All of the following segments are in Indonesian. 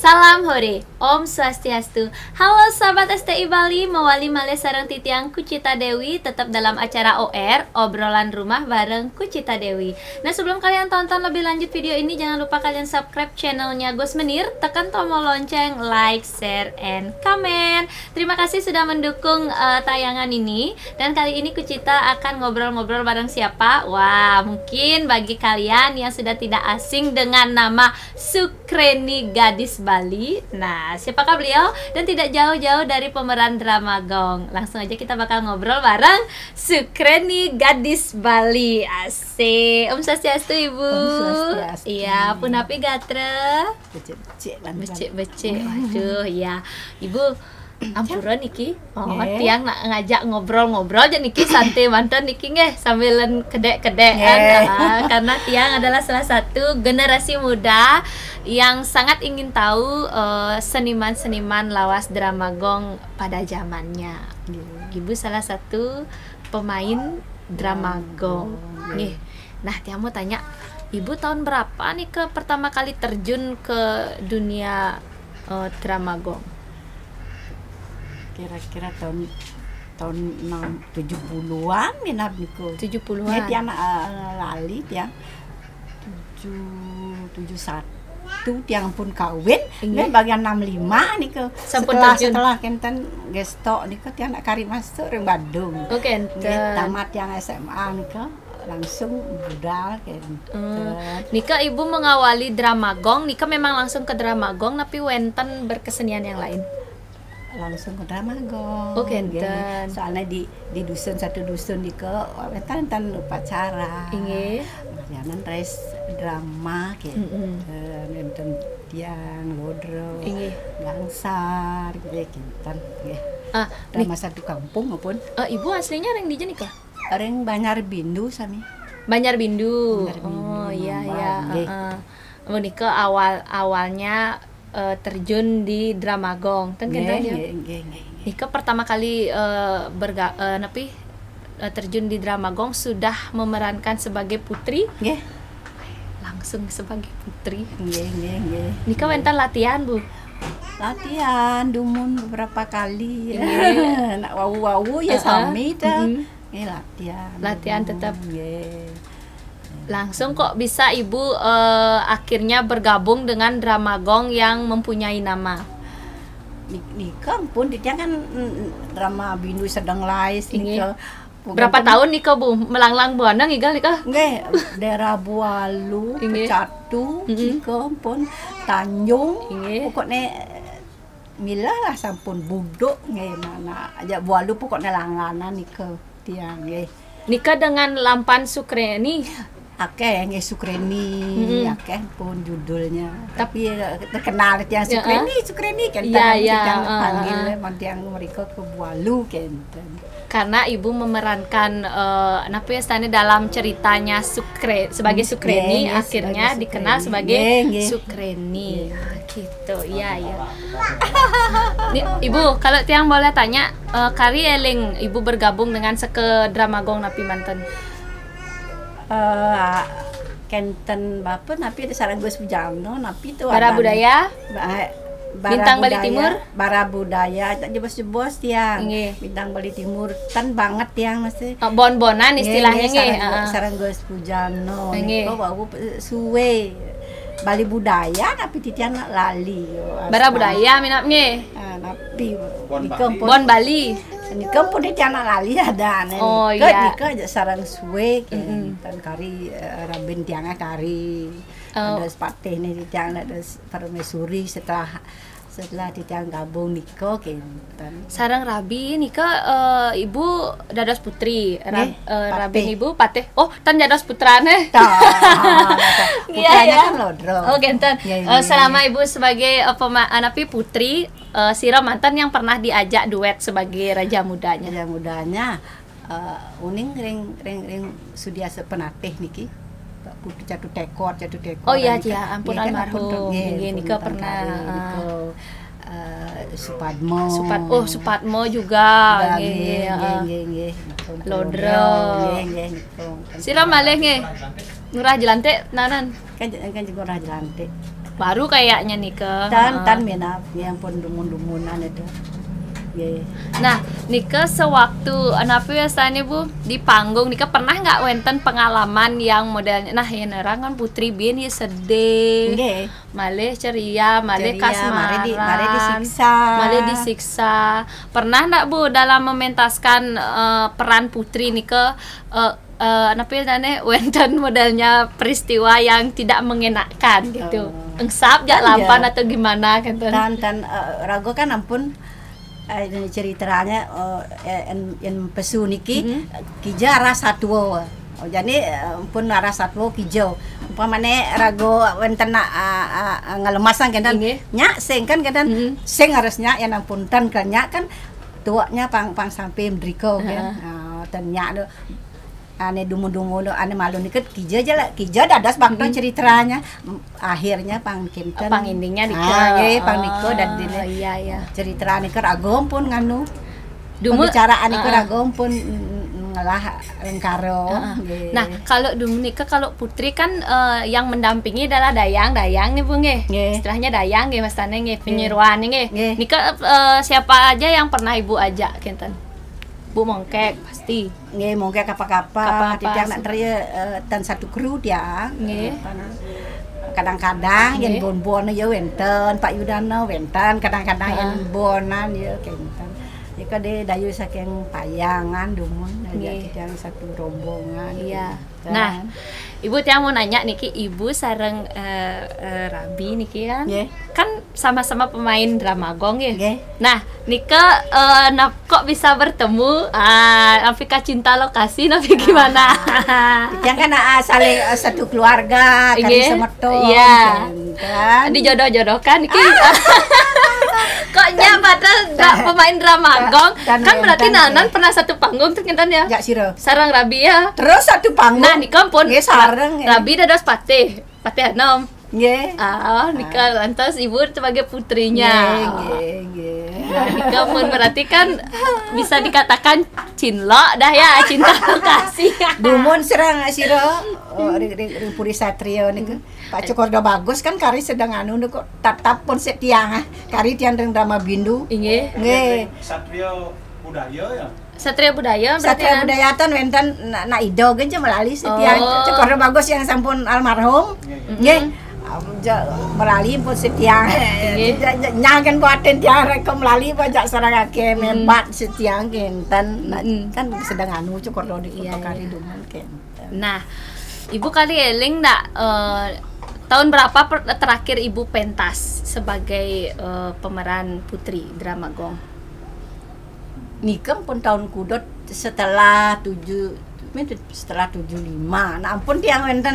Salam hore, Om Swastiastu. Halo sahabat STI Bali, mewali malih sareng titiang Kucita Dewi, tetap dalam acara OR, obrolan rumah bareng Kucita Dewi. Nah, sebelum kalian tonton lebih lanjut video ini, jangan lupa kalian subscribe channelnya Gus Menir, tekan tombol lonceng, like, share, and comment. Terima kasih sudah mendukung tayangan ini. Dan kali ini Kucita akan ngobrol-ngobrol bareng siapa? Wah, mungkin bagi kalian yang sudah tidak asing dengan nama Sukreni Gadis Bali. Nah, siapakah beliau? Dan tidak jauh-jauh dari pemeran drama Gong. Langsung aja kita bakal ngobrol bareng Sukreni Gadis Bali. Asik. Om Swastiastu, Ibu. Om Swastiastu. Iya, punapi gatre. Becek-becek. Waduh, ya. Ibu, ampura niki. Oh, Nggih. tiang nak ngajak ngobrol-ngobrol aja niki santai mantan niki nggih sambilan kedek-kedekan. Karena tiang adalah salah satu generasi muda yang sangat ingin tahu seniman-seniman lawas drama Gong pada zamannya. Ibu salah satu pemain drama Gong. Nih. Nah, tiang mau tanya, Ibu tahun berapa nih pertama kali terjun ke dunia drama Gong? Kira-kira tahun 70-an minat niku. 70-an. Ya tiang lali tiang 71 tiang pun kawin. Inggih. Nih bagian 65 niku. Sampun Setelah terjun. setelah kenten gestok niku tiang nak kari masuk ring Bandung. Oke, Nggih, tamat yang SMA niku langsung budal kenten. Nika Ibu mengawali drama Gong, Nika memang langsung ke drama Gong, tapi wenten berkesenian yang lain. Langsung ke drama Gong. Oh, kenten. Nggih. Soalnya di dusun satu dusun di ke enten upacara. Inggih. Jangan res drama gitu. Nonton tiang lodro. Inggih. Gangsar gitu kinten nggih. Nih, Drama satu kampung maupun Ibu aslinya ring di Nika? ring Banjar Bindu sami. Banjarbindu. Banjarbindu, Oh iya Mambang, ya. nggih. Nika awalnya terjun di drama Gong. Kan Nggih, kenten ya. nggih. Nika pertama kali terjun di drama Gong sudah memerankan sebagai putri, Nggih. langsung sebagai putri. Nggih. Nika wenten latihan, Bu. Latihan dumun beberapa kali. Nggih. Nak wawu-wawu ya sami dah. Nggih Latihan tetap. Nggih. Langsung kok bisa Ibu akhirnya bergabung dengan drama Gong yang mempunyai nama. Nika pun dia kan drama Bindu sedang lais Inggih. nika. Berapa tahun Nika, Bu? Melanglang buana ngigal Nika? Nggih, daerah Bualu, Inggih. Pecatu, nika pun Tanjung. Inggih. Pokoknya milah lah sampun buduk nggih mana aja Bualu pokoknya langganan nika tiang nggih. Nika dengan Lampan Sukreni. Akeh nggih Sukreni, akeh pun judulnya. Tapi terkenal tiang Ya, Sukreni kan Iya, iya, tiang panggil tiang mereka ke Bualu kenten. Karena Ibu memerankan dalam ceritanya sebagai Sukreni, Nggih, akhirnya sebagai dikenal Sukreni. sebagai Nggih. Sukreni. Gitu, iya. Nih, Ibu, kalau tiang boleh tanya, kari eling Ibu bergabung dengan seke drama Gong napi manten. Kenten bapak napi ada sarang Gus Pujarno napi itu Bara budaya, Bintang Bali Timur? Bara budaya tak jebos-jebos tiang Nggih. Bintang Bali Timur tan banget tiang masih bon-bonan istilahnya nggih. sarang Gus Pujarno Nggih. niku wau suwe Bali budaya napi titian lali Bara budaya minap nggih. napi Bon Bali. Nika pun dia anak lali ada Oh, iya. Nika aja sarang suwe tan kari rabin tiangnya kari ada sepatih nih di tiang ada permaisuri setelah di tiang gabung Nika kenten Sarang Rabi Nika Ibu dados putri. Rabi Patih. Ibu patih. Oh, tan dados putrane. Iya, putranya iya. kan lodro Oh, genten. Iya. Selama Ibu sebagai anapi putri, Sira mantan yang pernah diajak duet sebagai raja mudanya. yang mudanya uning ring sudia sepenatih niki putri jatuh tekor Oh iya, Nika. ya ampun Iya kan, almarhum. nggih, Nggih, Nika punten pernah. kari, Nika, Supadmo Supatmo juga. Nggih. nggih Lodro. nggih Sira malih nggih. Ngurah jelante nanan. Kan juga orang jelantik baru kayaknya nih ke. Tan menap yang pun dumun-dumunan itu. Nggih. Nah, Nika sewaktu anapi biasanya Bu di panggung Nika pernah nggak wenten pengalaman yang modelnya nah yang orang kan Putri Bin ya sedih, Nggih. malih ceria, malih kasmaran, mare disiksa. malih disiksa. Pernah nggak Bu dalam mementaskan peran Putri Nika anapi biasanya wenten modelnya peristiwa yang tidak mengenakan gitu, engsap jak lampan atau gimana gitu. Tan rago kan ampun ceritanya yang pesu niki kija rasa tua. Jadi pun rasa tua kijau. Umpamane rago wenten ngelemasan kan nya sing kan sing harusnya yang ampun tan kan nya kan tuanya pang sampai mdriko kan. Tan nya ane dumu-dumu ane malu niket kija dadas bangdo ceritanya akhirnya pang kinten pang endingnya pang niko dan dine iya ceritanya ker agom pun nganu dumu pembicaraan ker agom pun ngalah lengkaro. Nah kalau dumu nika kalau Putri kan yang mendampingi adalah dayang nih Bu nggih. Istilahnya dayang nggih Mas Tane nggih penyeruan nggih. Nika siapa aja yang pernah Ibu ajak kinten? Bu Mongkek pasti. Nggih, Mongkek apa-apa. Tiang nak terieu tan satu kru dia. Nggih. Kadang-kadang yen bon-bon ya wenten, Pak Yudana wenten, kadang-kadang yen bonan ya kenten. Ya kade dayu saking payangan dumun tiang satu rombongan. Iya. Nah, Ibu tiang mau nanya niki Ibu sareng Rabi niki kan. Kan sama-sama pemain drama gong ya. Nah, Nika kok bisa bertemu Afrika cinta lokasi napi gimana? Yang kan saling satu keluarga kan semeton. Iya. Dijodoh-jodohkan niki. Koknya padahal pemain drama gong kan berarti Nanan pernah satu panggung tuh kinten ya? Ya sira. Sarang Rabi ya. Terus satu panggung. Nah, Nika pun sareng. Rabi dados patih anom. Nggih. Nika lantas Ibu sebagai putrinya. Nggih. Nah, Nika pun berarti kan bisa dikatakan cinlo dah ya, cinta lokasi. Dumun sira ring Puri Satrio niku. Pak Cokordo bagus kan kari sedang anu kok tatap pun setiang kari tiang ring drama bindu. Nggih. Satrio budaya ya. Satria Budaya berarti Satria Budaya tan wenten na ido gen melali setiang Cokordo bagus yang sampun almarhum. Nggih. Melali pun setiang nyagen buatin tiang rek melali pajak sarangake membat setiang kenten kan sedang anu Cokordo di kari dumun kenten. Nah, Ibu kali eling ndak tahun berapa terakhir Ibu pentas sebagai pemeran Putri drama gong? Nikem pun tahun kudot setelah 75. Nah ampun tiang wenten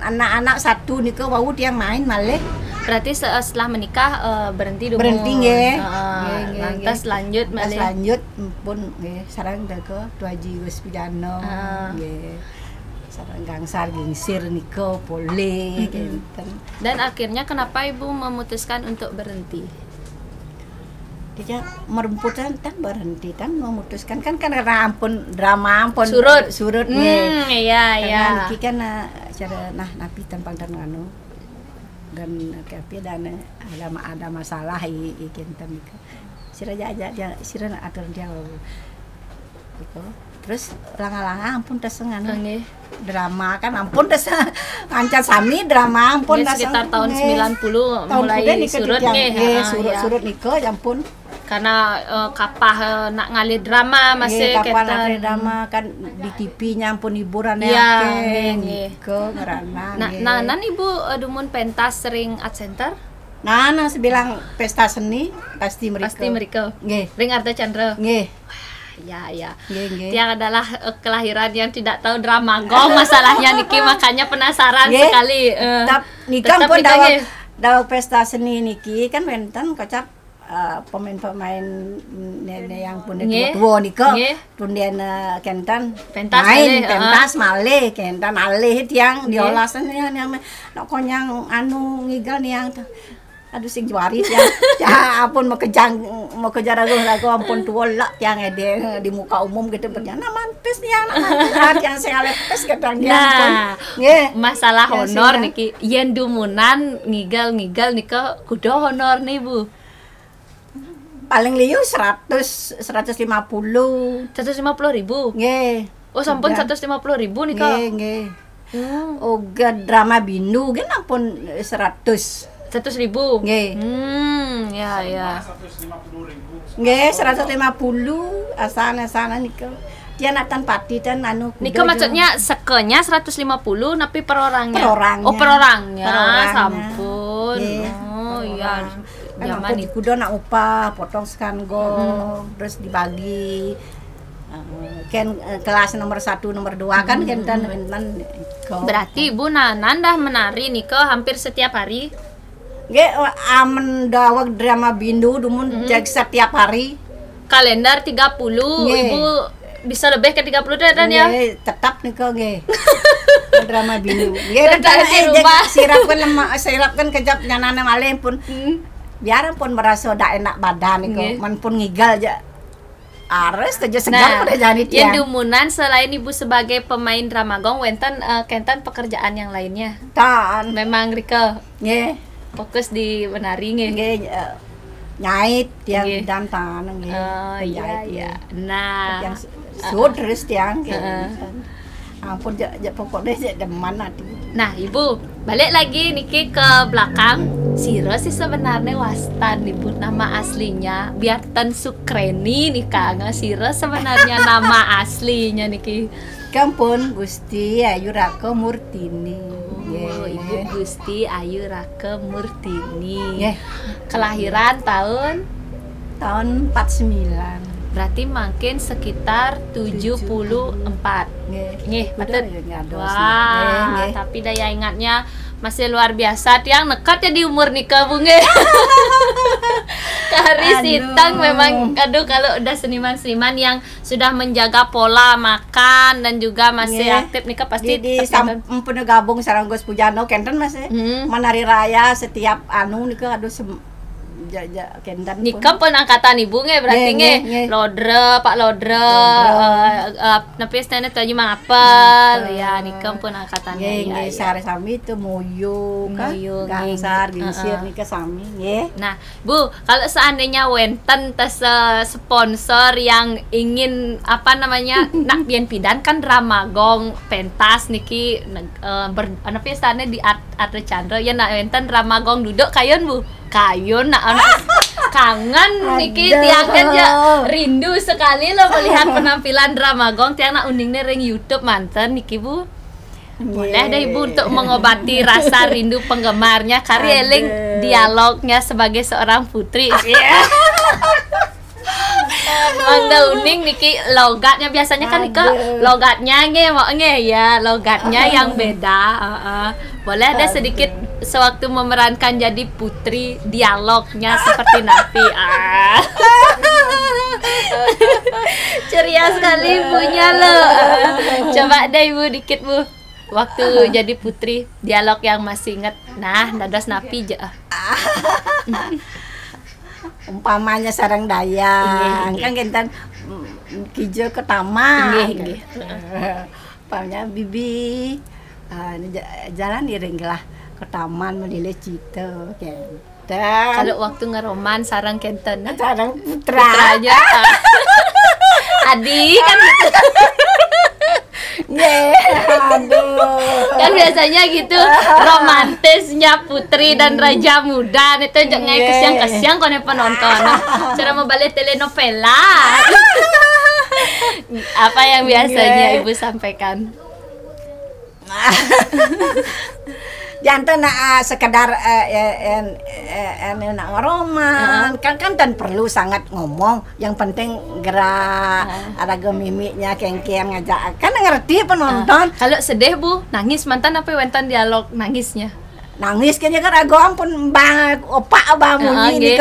anak-anak satu nika wau tiang main malih. Berarti setelah menikah berhenti dulu. Berhenti nggih. Lantas lanjut malih. Lanjut pun nggih sareng ke Tuaji Gus Pidano. Nggih. Sareng gangsar gingsir nika boleh kenten. Dan akhirnya kenapa Ibu memutuskan untuk berhenti? Dia meremputan tan berhenti tan memutuskan kan karena ampun drama ampun surut iya niki kan cara napi tampang dan anu dan kapi dan ada masalah ikin tamika sira aja dia sira atur dia itu terus langa-langa ampun teseng anu drama kan ampun teseng ancan sami drama ampun sekitar tahun 90 mulai surut surut niko ampun karena kapah nak ngalih drama masih kapah ngalih drama kan di TV-nya ampun hiburan ya ke ngerana. Nah, nan Ibu dumun pentas sering art center? Nah, sebilang pesta seni pasti mereka. Nggih. Ring Arta Chandra. Nggih. Ya. Dia adalah kelahiran yang tidak tahu drama gong masalahnya niki makanya penasaran sekali. Nikah pun dawa pesta seni niki kan wenten kocap pemain-pemain yang punya tua nika pun dia kentan pentas malih kentan alih tiang diolasan yang nak konyang anu ngigal yang aduh sing juari ya ampun mau kejar aku ampun tua lah yang ada di muka umum gitu berjalan mantis nih anak yang sing alepes kadang dia ampun masalah honor niki yen dumunan ngigal nika kudu honor nih Bu paling liu 150 ribu nggih oh sampun 150 ribu nika nggih oh drama bindu kan ampun 100 ribu. Nggih. Ya. 150 ribu. Nggih, 150 asana nika. Dia nak tan pati dan anu. Nika maksudnya sekenya 150 tapi per orangnya. Per orangnya. Per Sampun. Oh iya. Zaman iku do nak upah potong sekango terus dibagi. Kan kelas nomor 1 nomor 2 kan kentan berarti Ibu Nanan dah menari nika hampir setiap hari. Nggih, amen dawag drama bindu dumun jag setiap hari. Kalender 30, Ibu bisa lebih ke 30 dan ya? Nggih, tetap nika nggih. Drama bindu. Nggih, sirapkan kejap nyanana malih pun. Biar pun merasa dak enak badan niko, men pun ngigal aja. Ares kerja segar pada jadi tiang. Yang dumunan selain Ibu sebagai pemain dramagong, wenten kentan pekerjaan yang lainnya. Tan. Memang Rika. Nggih. Fokus di menari nggih. Nyait tiang dan tanah nggih. Oh iya. Nah, yang sudres tiang ampun pokoknya deman nanti. Nah, Ibu, balik lagi niki ke belakang. Siro sih sebenarnya wastan Ibu nama aslinya biar Tan Sukreni nih Kang. Siro sebenarnya nama aslinya niki. Kampun Gusti Ayu Raka Murtini. Ibu Gusti Ayu Raka Murtini. Kelahiran tahun 49. Berarti makin sekitar 74. Nggih, betul. Wah, tapi daya ingatnya masih luar biasa. Tiang nekat ya di umur nikah Bu nggih. Kari Sitang memang kalau udah seniman-seniman yang sudah menjaga pola makan dan juga masih aktif nikah pasti di sampun gabung sareng Gus Pujano kenten masih menari raya setiap anu nikah aduh kendan nikah pun angkatan Ibu nggih berarti nggih Lodre Pak Lodre nepi stene tuh mang apel ya nikah pun angkatannya nggih sare sami itu moyo gangsar ginsir nikah sami nggih. Nah Bu kalau seandainya wenten tes sponsor yang ingin apa namanya nak bian pidan kan dramagong pentas niki nepi stene di Arte Chandra ya nak wenten dramagong duduk kayon Bu kayon nak kangen niki tiang aja rindu sekali lo melihat penampilan dramagong tiang nak undingnya ring YouTube manten niki Bu boleh deh Ibu untuk mengobati rasa rindu penggemarnya kari eling dialognya sebagai seorang putri Mangga uning niki logatnya biasanya kan niki logatnya logatnya yang beda boleh ada sedikit sewaktu memerankan jadi putri dialognya seperti Nafi ceria sekali punya lo coba deh Ibu dikit Bu waktu jadi putri dialog yang masih inget nah dados Nafi aja umpamanya sarang dayang kan kentan kijo ke taman umpamanya bibi jalan iring lah ke taman menilai cita kalau waktu ngeroman sarang kenten sarang putra aja Adi kan kan biasanya gitu romantisnya putri dan raja muda itu jangan kesiang-kesiang kono penonton cara mau balik telenovela apa yang biasanya Ibu sampaikan jantan sekedar nak roman kan dan perlu sangat ngomong yang penting gerak ada mimiknya kengkeng ngajak kan ngerti penonton kalau sedih Bu nangis mantan apa wenten dialog nangisnya nangis kayaknya kan aku ampun bang opak abah munyi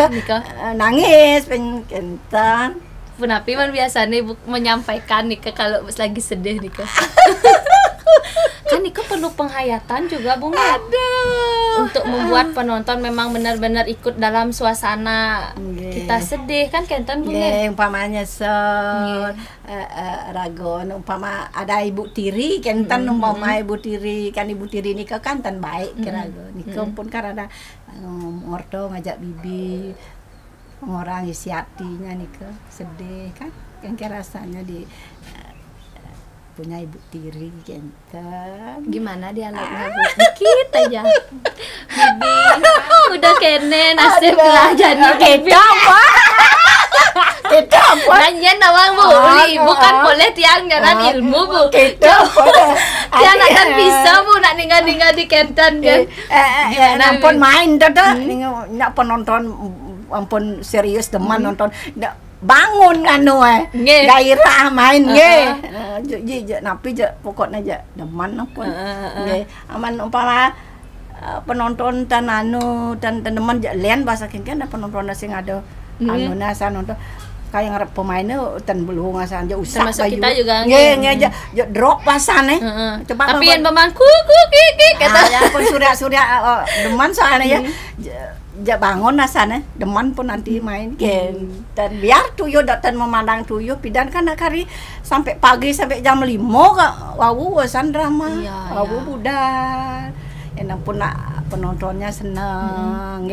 nangis pengentan Punapi man biasanya Ibu menyampaikan nih kalau lagi sedih nih Kan itu perlu penghayatan juga Bung ya. Untuk membuat penonton memang benar-benar ikut dalam suasana kita sedih kan Kenten Bung ya. Umpamanya ragon umpama ada ibu tiri Kenten umpama ibu tiri nikah kan tan baik kira nikah pun kan ada orto ngajak bibi orang isi hatinya nikah sedih kan kira rasanya di punya ibu tiri Kenten. Gimana dialognya Bu? Dikit aja. Bibi udah kene nasib lah jadi bibi. Kita apa? Nanyen awang Bu, ibu kan boleh tiang jalan ilmu Bu. Kita apa? Tiang akan bisa Bu nak ninggal-ninggal di Kenten kan. Ampun main tuh nak penonton ampun serius teman nonton bangun anu gairah main napi pokoknya aja deman apa aman umpama penonton tan anu tan teman lian bahasa kan penonton sing ada anu nasa nonton kayak ngarep pemainnya tan belum ngasan aja usah termasuk kita juga aja drop pasane coba tapi yang bemangku kiki kata ya pun surya deman soalnya ya bangun nasane deman pun nanti main game dan biar tuyul datang memandang tuyul pidan kan kari sampai pagi sampai jam 5 kak wawu wasan drama wawu budal enak pun penontonnya seneng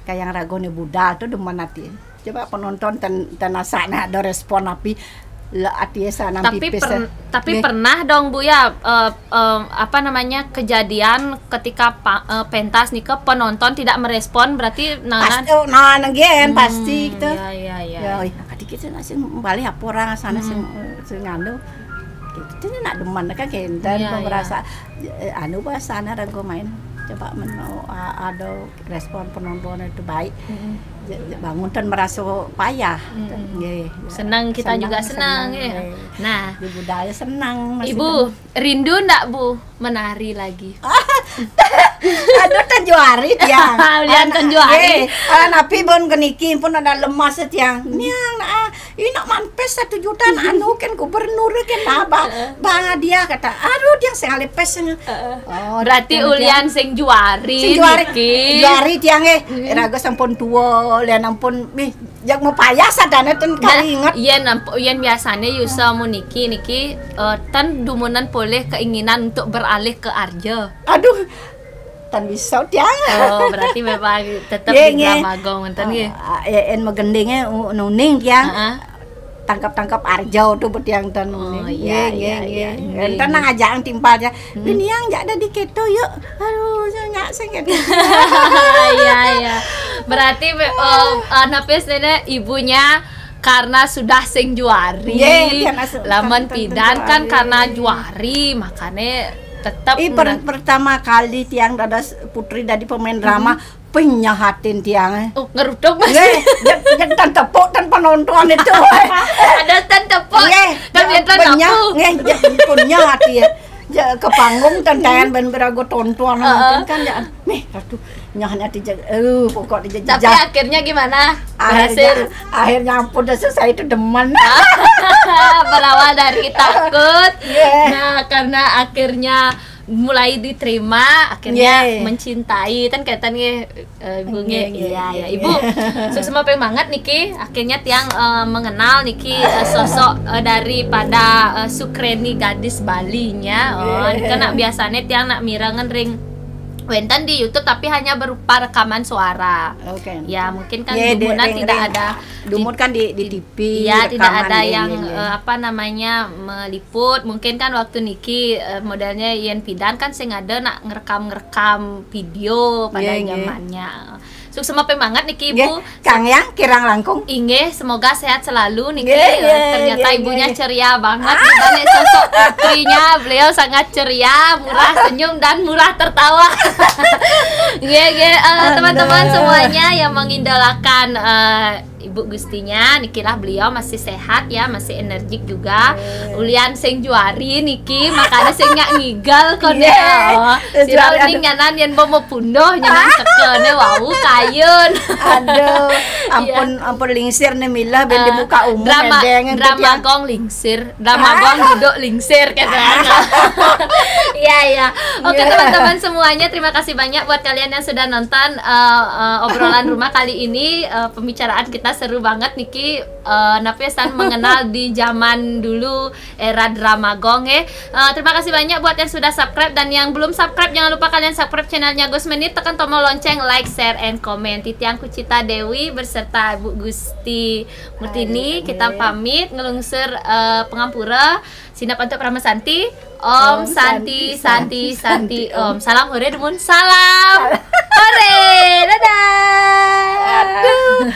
kayak ragone budal tuh deman nanti coba penonton dan asana ada respon api tapi pernah dong Bu ya apa namanya kejadian ketika pentas nih ke penonton tidak merespon berarti pasti gitu ya kita nasi balik apa orang sana sing nganu itu nak deman kan Kenten merasa anu bahasana ragu main coba ada respon penonton itu baik bangun dan merasa payah senang kita juga senang ya. Nah di budaya senang Ibu rindu ndak Bu menari lagi aduh tanjuari tiang lihat tanjuari napi pun keniki pun ada lemas tiang niang ini nak manpes 1 juta anu kan gubernur kan bang dia kata aduh dia sekali pesnya berarti ulian sing juari tiang raga sampun tua lian ampun jak mau payah sadana ten kali ingat yen biasanya Yusa mau niki tan dumunan boleh keinginan untuk beralih ke Arjo aduh tan bisa tiang berarti memang tetap di Magong enten nggih en magendenge nuning tiang tangkap Arjo tuh betiang tan nuning enten nang ajang timpalnya ini yang jak ada di keto yuk aduh nyak sing iya berarti napis nenek ibunya karena sudah sing juari lamun pidan kan karena juari makanya tetap pertama kali tiang ada putri dari pemain drama penyahatin tiang ngeruduk Mas dan tepuk dan penonton itu ada tan tepuk dan punya hati ke panggung dan tangan berago tonton kan ya aduh nyahan hati pokok dijajah tapi akhirnya gimana akhirnya ampun udah selesai itu deman berawal dari takut nah karena akhirnya mulai diterima akhirnya mencintai kan kaitannya Ibu Ibu sukses banget Niki akhirnya tiang mengenal Niki sosok daripada Sukreni gadis Bali-nya karena biasanya tiang nak mirangan ring Wenten di YouTube tapi hanya berupa rekaman suara. Ya mungkin kan dumunan tidak ada. Dumut kan di TV. Ya tidak ada yang apa namanya meliput. Mungkin kan waktu Niki modelnya Yen Pidan kan sing ada nak ngerekam video pada zamannya. Sukses banget Niki Ibu. Kang yang kirang langkung. Inge semoga sehat selalu Niki. Ternyata ibunya ceria banget. Dan sosok putrinya beliau sangat ceria, murah senyum dan murah tertawa. Teman-teman semuanya yang mengidolakan Ibu Gustinya, Niki lah beliau masih sehat ya, masih energik juga. Ulian sing juari Niki, makanya sing nggak ngigal kone. Sira ning nyanan yen mau pundoh nyanan tekene wau kayun. ampun lingsir nih Mila ben di muka umum drama gong lingsir, drama gong duduk lingsir katanya. Iya. Oke teman-teman semuanya, terima kasih banyak buat kalian yang sudah nonton obrolan rumah kali ini. Pembicaraan kita seru banget Niki. Napesan mengenal di zaman dulu era drama gong ya. Terima kasih banyak buat yang sudah subscribe, dan yang belum subscribe jangan lupa kalian subscribe channelnya Gus Menit, tekan tombol lonceng, like, share, and comment. Titiang Kucita Dewi beserta Bu Gusti Murtini kita pamit ngelungsur pengampura sinap untuk Ramasanti. Om Santi Om. Salam hore demun. Salam hore. Dadah. Aduh.